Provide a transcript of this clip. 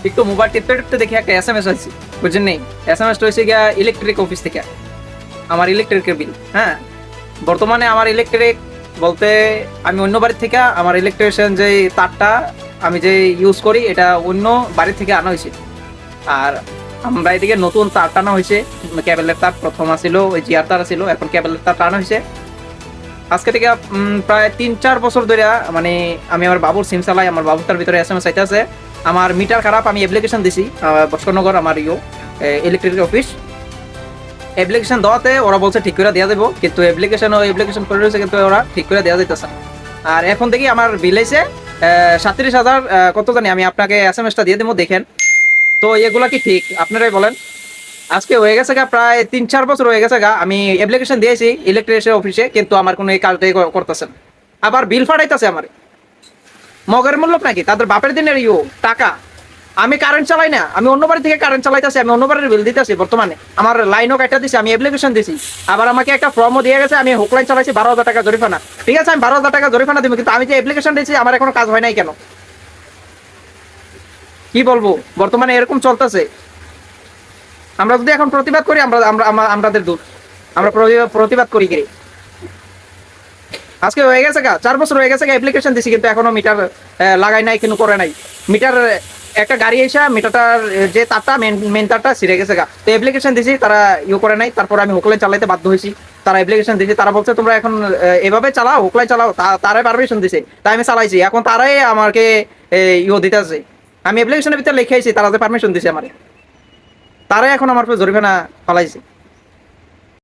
একটু মোবাইল টিপতে টিপতে দেখি একটা SMS আছে, বুঝছেন নেই? SMS-টা হয়েছে গিয়া ইলেকট্রিক অফিস থেকে, আমার ইলেকট্রিকের বিল। হ্যাঁ, বর্তমানে আমার ইলেকট্রিক বলতে আমি অন্য বাড়ি থেকে আমার ইলেকট্রিশিয়ান যে তারটা আমি যে ইউজ করি এটা অন্য বাড়ি থেকে আনা হয়েছে। আর আমরা এদিকে নতুন তার টানা হয়েছে, কেবলের তার প্রথম আসছিল ওই জিআর তার ছিল, এখন কেবলের তার টানা হয়েছে। আজকে থেকে প্রায় 3-4 বছর ধরে মানে আমি আমার বাবুর সিম চালাই, আমার বাবুটার ভিতরে SMS আইতে আছে আমার মিটার খারাপ। আমি অ্যাপ্লিকেশন দিছি বস্করনগর আমার ইলেকট্রিক অফিস, অ্যাপ্লিকেশন দেওয়াতে ওরা বলছে ঠিক করে দেওয়া দেবো, কিন্তু অ্যাপ্লিকেশন করে রয়েছে কিন্তু ওরা ঠিক করে দেওয়া যাইতেছে না। আর এখন দেখি আমার বিল এসে 37,000 কত জানি, আমি আপনাকে SMS-টা দিয়ে দেবো দেখেন। তো এগুলা কি ঠিক আপনারাই বলেন? আজকে হয়ে গেছে গা প্রায় 3-4 বছর হয়ে গেছে গা আমি অ্যাপ্লিকেশন দিয়েছি ইলেকট্রিশিয়ান অফিসে, কিন্তু আমার কোনো এই কাজটাই করতেছে না। আবার বিল ফাটাইতেছে আমার, মগের মূল্য নাকি তাদের বাপের দিনের টাকা। আমি কারেন্ট চালাই না, আমি অন্য বাড়ি থেকে কারেন্ট চালাইতেছি, আমি অন্য বাড়ির বিল দিতেছি। বর্তমানে আমার লাইনও কাটা দিছি, আমি অ্যাপ্লিকেশন দিছি, আবার আমাকে একটা ফর্মও দিয়ে গেছে, আমি হুক লাইন চালাইছি 12,000 টাকা জরিমানা। ঠিক আছে, আমি 12,000 টাকা জরিমানা দিব, কিন্তু আমি যে অ্যাপ্লিকেশন দিয়েছি আমার এখনো কাজ হয় নাই কেন? কি বলবো, বর্তমানে এরকম চলতেছে। আমরা যদি এখন প্রতিবাদ করি আমাদের দূর, আমরা প্রতিবাদ করি কি? আজকে হয়ে গেছে গা 4 বছর হয়ে গেছে গা অ্যাপ্লিকেশন দিছি, কিন্তু এখনো মিটার লাগাই নাই, কিন্তু করে নাই। মিটার একটা গাড়ি এসে মিটারটার যে তারটা মেন তারটা ছিঁড়ে গেছে গা, তো অ্যাপ্লিকেশন দিছি, তারা করে নাই। তারপর আমি হুকলাইন চালাইতে বাধ্য হয়েছি, তারা অ্যাপ্লিকেশন দিয়েছে, তারা বলছে তোমরা এখন এভাবে চালাও, হুকলাইন চালাও, তারাই পারমিশন দিছে, তাই আমি চালাইছি। এখন তারাই আমাকে দিতে আছে, আমি অ্যাপ্লিকেশনের ভিতরে লিখে আইছি, তারা যে পারমিশন দিছে আমার, তারাই এখন আমার জরিমানা ফালাইছে।